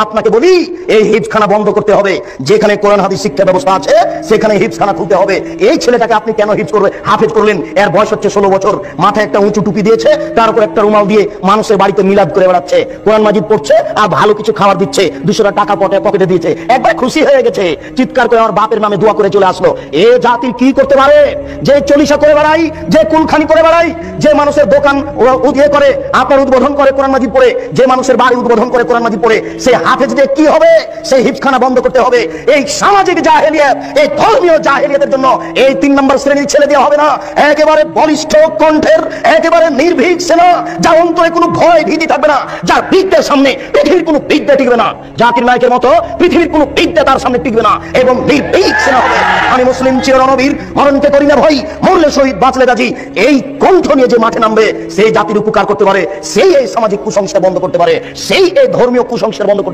আপনাকে বলি এই হিফজখানা বন্ধ করতে হবে। যেখানে কোরআন হাদিস শিক্ষা ব্যবস্থা আছে সেখানে হিফজখানা খুলতে হবে। এই ছেলেটাকে আপনি কেন হাফেজ করলেন? এর বয়স হচ্ছে 16 বছর, মাথায় একটা উঁচু টুপি দিয়েছে, তার উপর একটা রুমাল দিয়ে মানুষের বাড়িতে মিলাদ করে বেড়াচ্ছে, কোরআন মাজিদ পড়ছে আর ভালো কিছু খাবার দিচ্ছে, 200 টাকা পকেটে দিয়েছে, একবার খুশি হয়ে গেছে, চিৎকার করে আমার বাপের নামে দোয়া করে চলে আসলো। এ জাতি কি করতে পারে? যে চলিসা করে বেড়াই, যে কুলখানি করে বেড়াই, যে মানুষের দোকান করে আপনার উদ্বোধন করে কোরআন মাজিদ পড়ে, যে মানুষের বাড়ি উদ্বোধন করে কোরআন মাজিদ পড়ে, সে হাফেজ দিয়ে কি হবে? সেই হিফজখানা বন্ধ করতে হবে। এই সামাজিক জাহেলিয়াত, এই ধর্মীয় জাহেলিয়াতের জন্য এই 3 নম্বর শ্রেণীর ছেলে দেওয়া হবে না। একেবারে বলিষ্ঠ কণ্ঠের, একেবারে নির্ভীক সেনা, যার অন্তরে কোনো ভয় ভীতি থাকবে না, যার বিদ্যের সামনে পৃথিবীর কোনো বিদ্যা টিকবে না, জাকির নায়কের মতো পৃথিবীর কোনো বিদ্যা তার সামনে টিকবে না, এবং নির্ভীক সেনা হবে। আমি মুসলিম চিরনবীর মরণকে করি না ভয়, মরলে শহীদ বাঁচলে গাজী। এই কণ্ঠ নিয়ে যে মাঠে নামবে সেই জাতির উপকার করতে পারে, সেই এই সামাজিক কুসংস্কার বন্ধ করতে পারে, সেই এই ধর্মীয় কুসংস্কার বন্ধ করতে